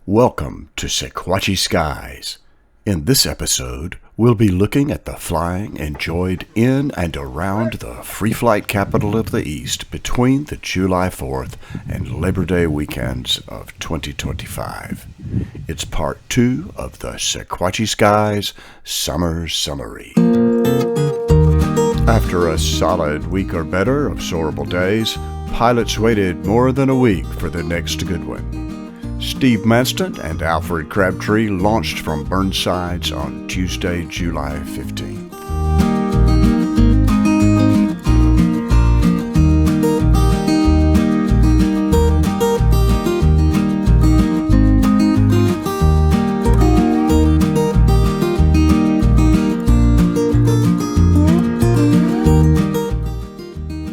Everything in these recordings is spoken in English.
Welcome to Sequatchie Skies. In this episode, we'll be looking at the flying enjoyed in and around the free flight capital of the East between the July 4th and Labor Day weekends of 2025. It's part 2 of the Sequatchie Skies Summer Summary. After a solid week or better of soarable days, pilots waited more than a week for the next good one. Steve Manston and Alfred Crabtree launched from Burnsides on Tuesday, July 15th.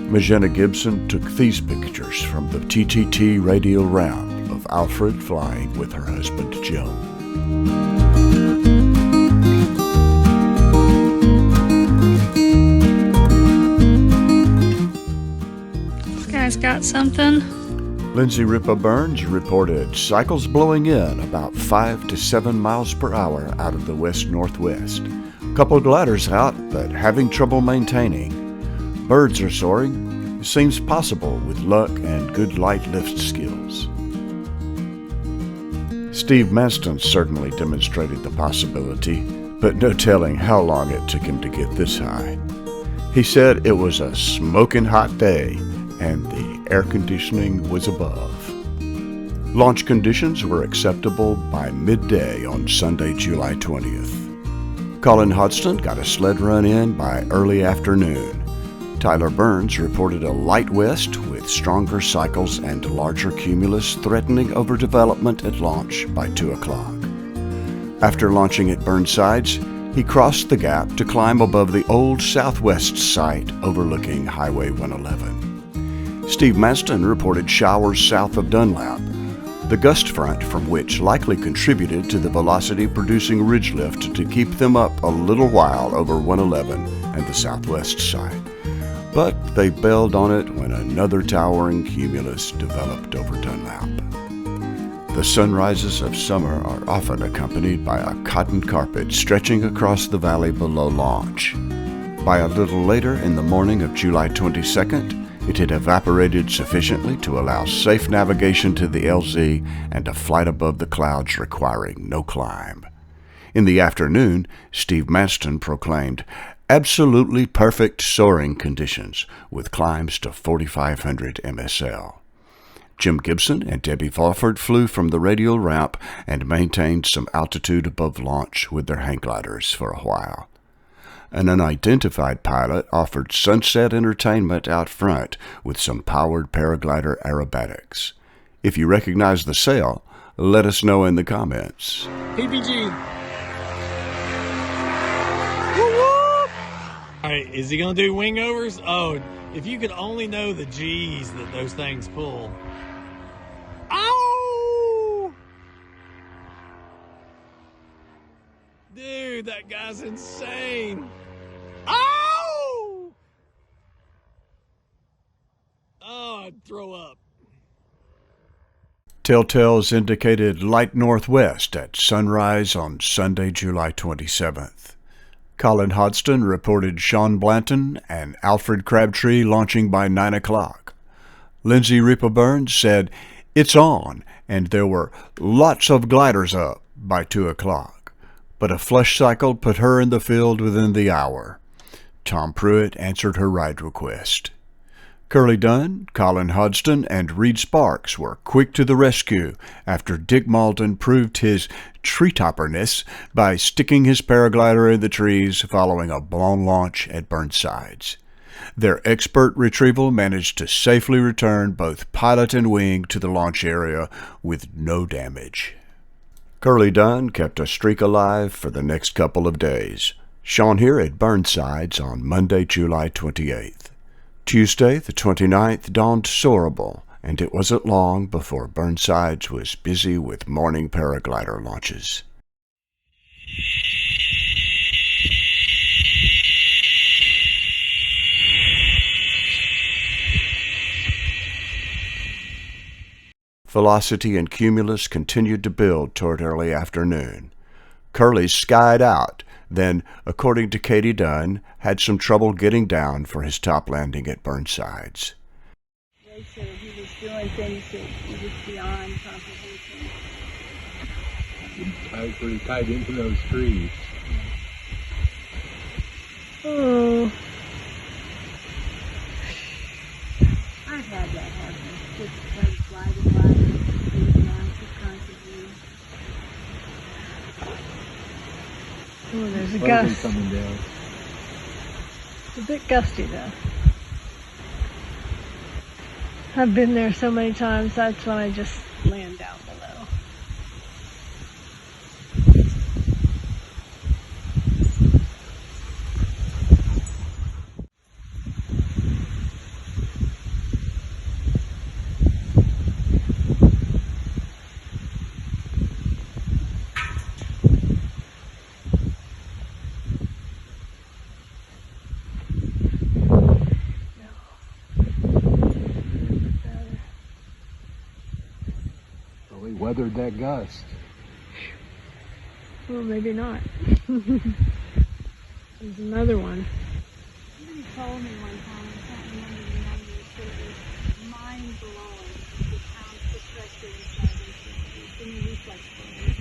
Magenta Gibson took these pictures from the TTT radial round of Alfred flying with her husband Jim. This guy's got something. Lindsay Ripa Burns reported cycles blowing in about 5 to 7 miles per hour out of the west-northwest. Couple gliders out, but having trouble maintaining. Birds are soaring. Seems possible with luck and good light lift skills. Steve Manston certainly demonstrated the possibility, but no telling how long it took him to get this high. He said it was a smoking hot day and the air conditioning was above. Launch conditions were acceptable by midday on Sunday, July 20th. Colin Hodgson got a sled run in by early afternoon. Tyler Burns reported a light west with stronger cycles and larger cumulus threatening overdevelopment at launch by 2 o'clock. After launching at Burnsides, he crossed the gap to climb above the old southwest site overlooking Highway 111. Steve Manston reported showers south of Dunlap, the gust front from which likely contributed to the velocity-producing ridge lift to keep them up a little while over 111 and the southwest side. But they bailed on it when another towering cumulus developed over Dunlap. The sunrises of summer are often accompanied by a cotton carpet stretching across the valley below launch. By a little later in the morning of July 22nd, it had evaporated sufficiently to allow safe navigation to the LZ and a flight above the clouds requiring no climb. In the afternoon, Steve Manston proclaimed, "Absolutely perfect soaring conditions, with climbs to 4,500 MSL. Jim Gibson and Debbie Fulford flew from the radial ramp and maintained some altitude above launch with their hang gliders for a while. An unidentified pilot offered sunset entertainment out front with some powered paraglider aerobatics. If you recognize the sail, let us know in the comments. PPG. All right, is he going to do wing overs? Oh, if you could only know the G's that those things pull. Ow! Dude, that guy's insane. Ow! Oh, I'd throw up. Telltales indicated light northwest at sunrise on Sunday, July 27th. Colin Hodgson reported Sean Blanton and Alfred Crabtree launching by 9 o'clock. Lindsay Ripa Burns said, "It's on," and there were lots of gliders up by 2 o'clock. But a flush cycle put her in the field within the hour. Tom Pruitt answered her ride request. Curly Dunn, Colin Hodgson, and Reed Sparks were quick to the rescue after Dick Malton proved his treetopperness by sticking his paraglider in the trees following a blown launch at Burnsides. Their expert retrieval managed to safely return both pilot and wing to the launch area with no damage. Curly Dunn kept a streak alive for the next couple of days, shone here at Burnsides on Monday, July 28th. Tuesday, the 29th, dawned soarable, and it wasn't long before Burnsides was busy with morning paraglider launches. Velocity and cumulus continued to build toward early afternoon. Curly skied out, then, according to Katie Dunn, had some trouble getting down for his top landing at Burnsides. They said he was doing things that was beyond comprehension. I was pretty tied into those trees. Oh. I've had that happen. Just like sliding down subconsciously. Oh, there's a Slowly gust. coming down. It's a bit gusty though. I've been there so many times, that's when I just land down below. Well, we weathered that gust. Well, maybe not. There's another one. Somebody told me one time, I can't remember the number, but it was mind-blowing the pound perspective inside these things. It's in the reflex plane.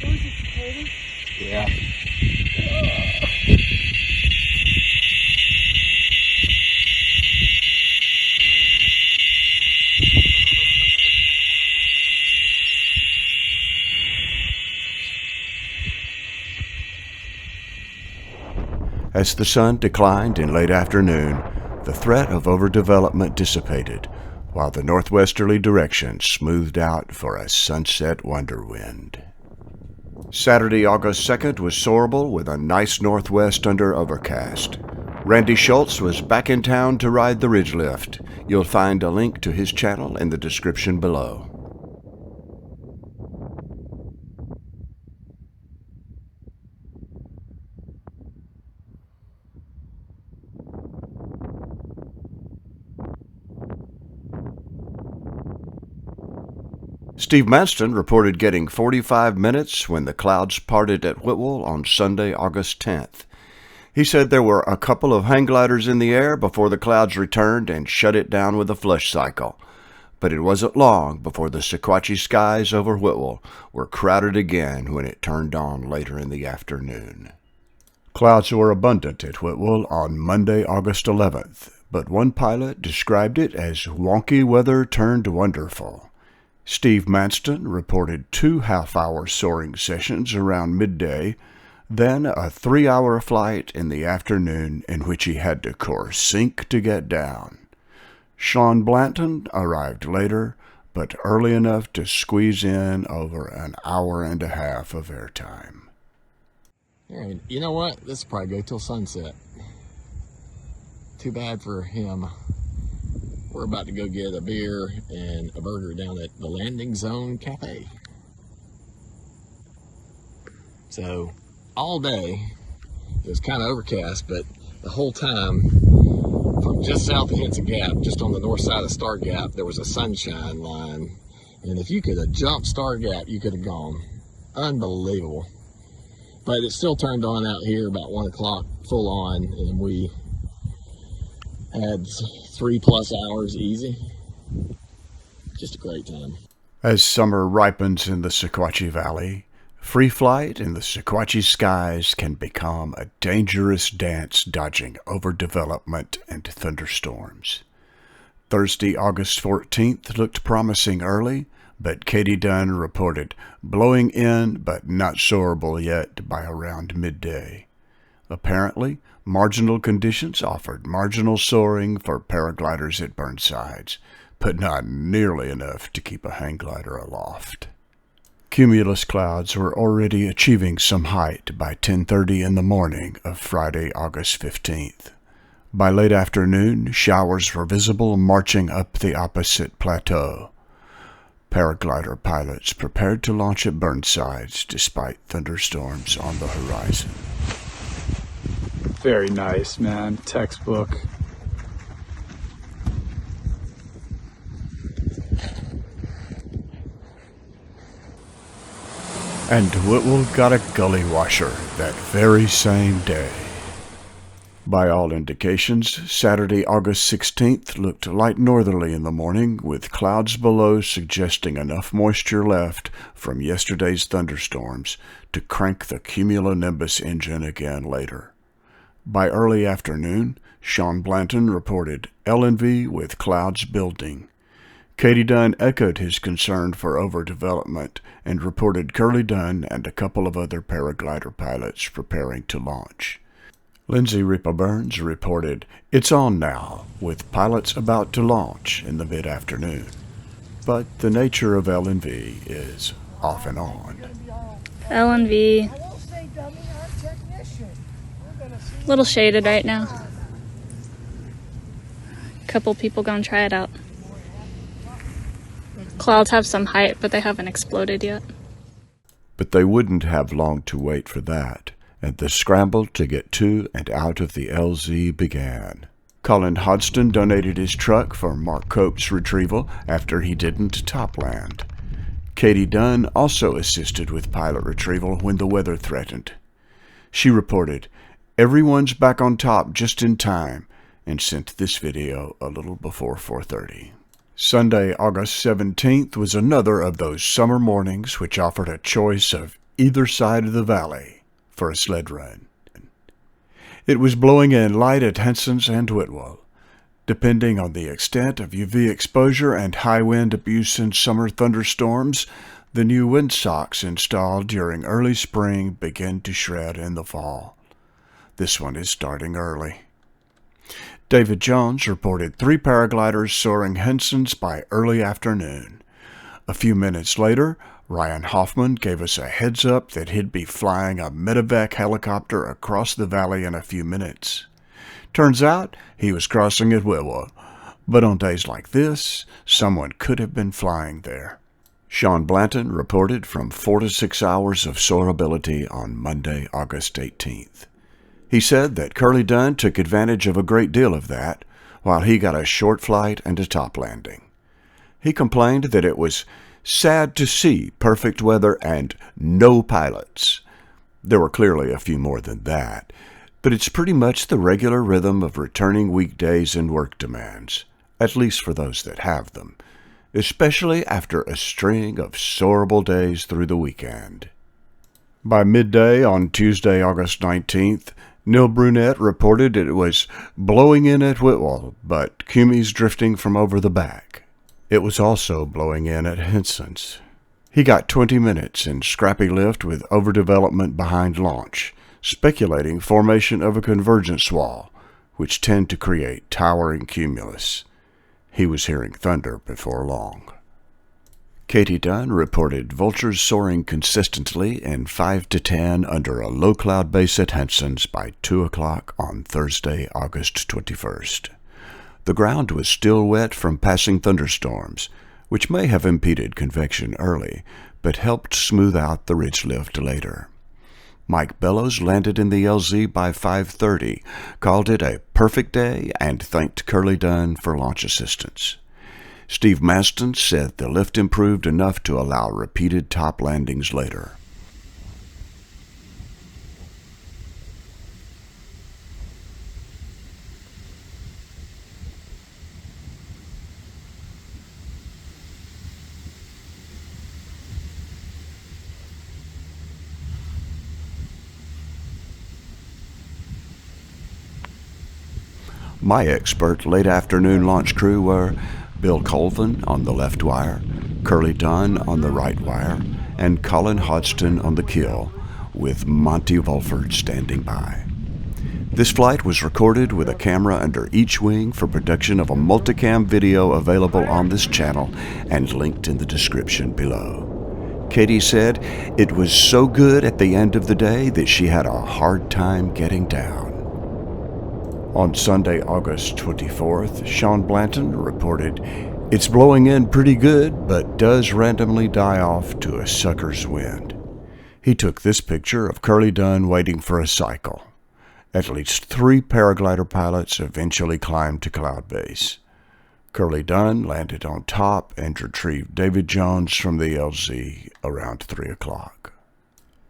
What was it, cicada? Yeah. As the sun declined in late afternoon, the threat of overdevelopment dissipated, while the northwesterly direction smoothed out for a sunset wonder wind. Saturday, August 2nd was soarable with a nice northwest under overcast. Randy Schultz was back in town to ride the ridge lift. You'll find a link to his channel in the description below. Steve Manston reported getting 45 minutes when the clouds parted at Whitwell on Sunday, August 10th. He said there were a couple of hang gliders in the air before the clouds returned and shut it down with a flush cycle. But it wasn't long before the Sequatchie skies over Whitwell were crowded again when it turned on later in the afternoon. Clouds were abundant at Whitwell on Monday, August 11th, but one pilot described it as wonky weather turned wonderful. Steve Manston reported 2 half-hour soaring sessions around midday, then a 3-hour flight in the afternoon in which he had to sink to get down. Sean Blanton arrived later, but early enough to squeeze in over an hour and a half of airtime. And you know what? This will probably go till sunset. Too bad for him. We're about to go get a beer and a burger down at the Landing Zone Cafe. So, all day, it was kind of overcast, but the whole time, from just south of Henson Gap, just on the north side of Star Gap, there was a sunshine line. And if you could have jumped Star Gap, you could have gone. Unbelievable. But it still turned on out here about 1 o'clock, full on, and we had 3+ hours easy. Just a great time. As summer ripens in the Sequatchie Valley, free flight in the Sequatchie skies can become a dangerous dance dodging overdevelopment and thunderstorms. Thursday, August 14th looked promising early, but Katie Dunn reported blowing in but not soarable yet by around midday. Apparently, marginal conditions offered marginal soaring for paragliders at Burnsides, but not nearly enough to keep a hang glider aloft. Cumulus clouds were already achieving some height by 10:30 in the morning of Friday, August 15th. By late afternoon, showers were visible marching up the opposite plateau. Paraglider pilots prepared to launch at Burnsides despite thunderstorms on the horizon. Very nice, man. Textbook. And Whitwell got a gully washer that very same day. By all indications, Saturday, August 16th looked light northerly in the morning, with clouds below suggesting enough moisture left from yesterday's thunderstorms to crank the cumulonimbus engine again later. By early afternoon, Sean Blanton reported LNV with clouds building. Katie Dunn echoed his concern for overdevelopment and reported Curly Dunn and a couple of other paraglider pilots preparing to launch. Lindsay Ripa Burns reported, "It's on now, with pilots about to launch in the mid-afternoon." But the nature of LNV is off and on. LNV, a little shaded right now. Couple people gonna try it out. Clouds have some height, but they haven't exploded yet. But they wouldn't have long to wait for that, and the scramble to get to and out of the LZ began. Colin Hodgson donated his truck for Mark Cope's retrieval after he didn't topland. Katie Dunn also assisted with pilot retrieval when the weather threatened. She reported, "Everyone's back on top just in time," and sent this video a little before 4:30. Sunday, August 17th was another of those summer mornings which offered a choice of either side of the valley for a sled run. It was blowing in light at Henson's and Whitwell. Depending on the extent of UV exposure and high wind abuse in summer thunderstorms, the new windsocks installed during early spring begin to shred in the fall. This one is starting early. David Jones reported 3 paragliders soaring Henson's by early afternoon. A few minutes later, Ryan Hoffman gave us a heads up that he'd be flying a medevac helicopter across the valley in a few minutes. Turns out he was crossing at Whitwell, but on days like this, someone could have been flying there. Sean Blanton reported from 4 to 6 hours of soarability on Monday, August 18th. He said that Curly Dunn took advantage of a great deal of that, while he got a short flight and a top landing. He complained that it was sad to see perfect weather and no pilots. There were clearly a few more than that, but it's pretty much the regular rhythm of returning weekdays and work demands, at least for those that have them, especially after a string of soarable days through the weekend. By midday on Tuesday, August 19th, Neil Brunette reported it was blowing in at Whitwell, but cumies drifting from over the back. It was also blowing in at Henson's. He got 20 minutes in scrappy lift with overdevelopment behind launch, speculating formation of a convergence wall, which tend to create towering cumulus. He was hearing thunder before long. Katie Dunn reported vultures soaring consistently in 5 to 10 under a low-cloud base at Henson's by 2 o'clock on Thursday, August 21st. The ground was still wet from passing thunderstorms, which may have impeded convection early, but helped smooth out the ridge lift later. Mike Bellows landed in the LZ by 5:30, called it a perfect day, and thanked Curly Dunn for launch assistance. Steve Maston said the lift improved enough to allow repeated top landings later. My expert late afternoon launch crew were Bill Colvin on the left wire, Curly Dunn on the right wire, and Colin Hodgson on the kill, with Monty Wolford standing by. This flight was recorded with a camera under each wing for production of a multicam video available on this channel and linked in the description below. Katie said it was so good at the end of the day that she had a hard time getting down. On Sunday, August 24th, Sean Blanton reported, "It's blowing in pretty good, but does randomly die off to a sucker's wind." He took this picture of Curly Dunn waiting for a cycle. At least 3 paraglider pilots eventually climbed to cloud base. Curly Dunn landed on top and retrieved David Jones from the LZ around 3 o'clock.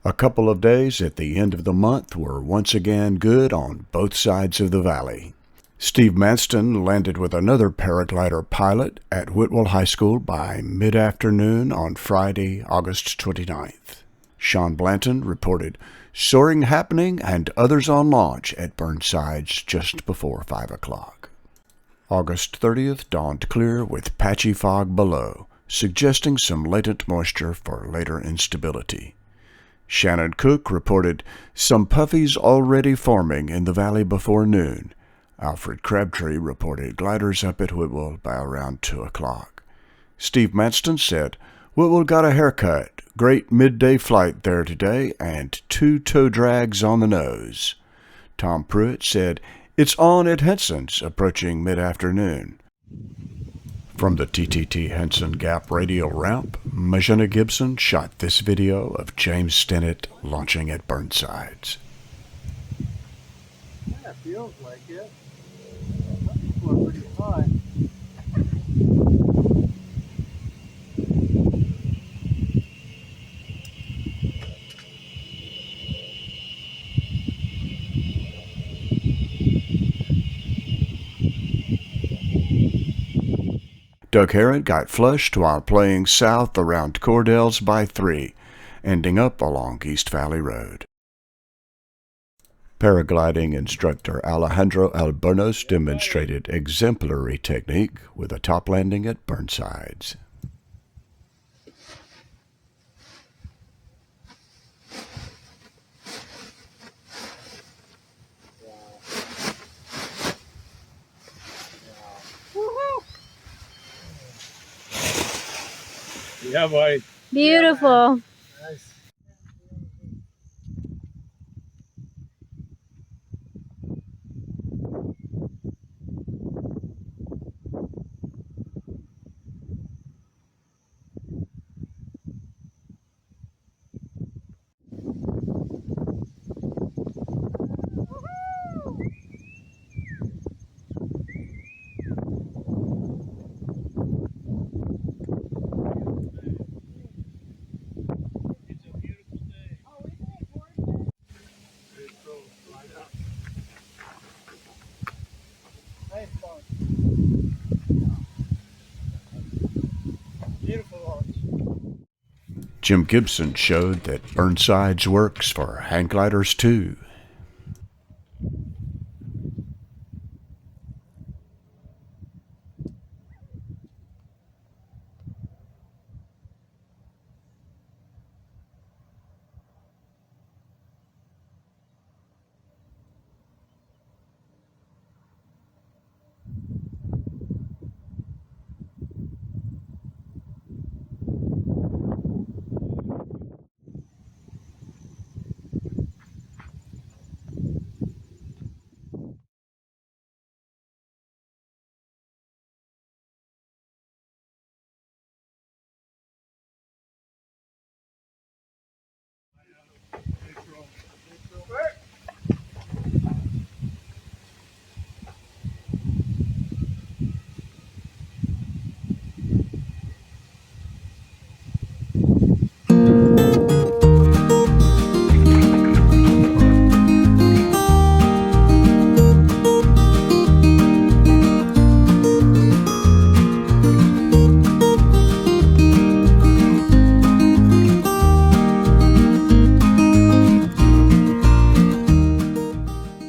A couple of days at the end of the month were once again good on both sides of the valley. Steve Manston landed with another paraglider pilot at Whitwell High School by mid-afternoon on Friday, August 29th. Sean Blanton reported soaring happening and others on launch at Burnsides just before 5 o'clock. August 30th dawned clear with patchy fog below, suggesting some latent moisture for later instability. Shannon Cook reported some puffies already forming in the valley before noon. Alfred Crabtree reported gliders up at Whitwell by around 2 o'clock. Steve Manston said, "Whitwell got a haircut. Great midday flight there today and 2 toe drags on the nose." Tom Pruitt said, "It's on at Henson's, approaching mid-afternoon." From the TTT Henson Gap radial ramp, Majena Gibson shot this video of James Stennett launching at Burnsides. Yeah, it feels like it. Some people are pretty high. Doug Herron got flushed while playing south around Cordell's by 3, ending up along East Valley Road. Paragliding instructor Alejandro Albornoz demonstrated exemplary technique with a top landing at Burnsides. Yeah, boy. Beautiful. Nice. Beautiful launch. Jim Gibson showed that Burnsides works for hang gliders too.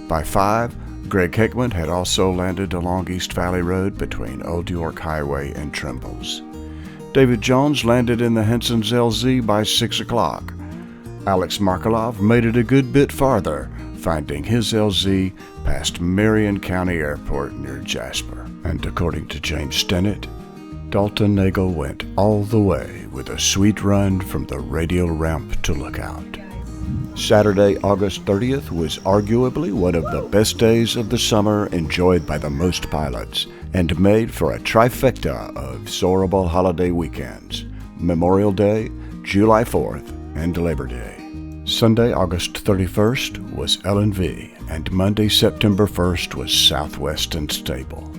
By 5, Greg Hickman had also landed along East Valley Road between Old York Highway and Trimbles. David Jones landed in the Henson's LZ by 6 o'clock. Alex Markelov made it a good bit farther, finding his LZ past Marion County Airport near Jasper. And according to James Stennett, Dalton Nagel went all the way with a sweet run from the radial ramp to Lookout. Saturday, August 30th was arguably one of the best days of the summer enjoyed by the most pilots, and made for a trifecta of soarable holiday weekends: Memorial Day, July 4th, and Labor Day. Sunday, August 31st was L&V, and Monday, September 1st was Southwest and Stable.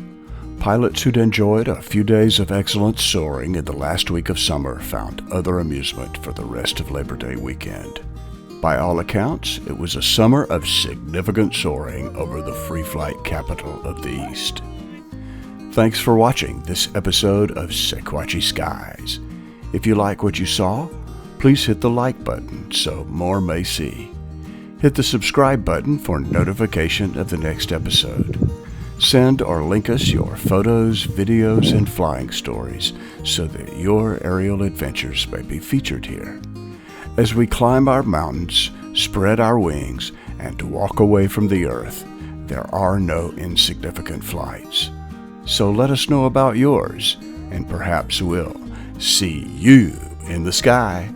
Pilots who'd enjoyed a few days of excellent soaring in the last week of summer found other amusement for the rest of Labor Day weekend. By all accounts, it was a summer of significant soaring over the free flight capital of the East. Thanks for watching this episode of Sequatchie Skies. If you like what you saw, please hit the like button so more may see. Hit the subscribe button for notification of the next episode. Send or link us your photos, videos, and flying stories so that your aerial adventures may be featured here. As we climb our mountains, spread our wings, and walk away from the earth, there are no insignificant flights. So let us know about yours, and perhaps we'll see you in the sky.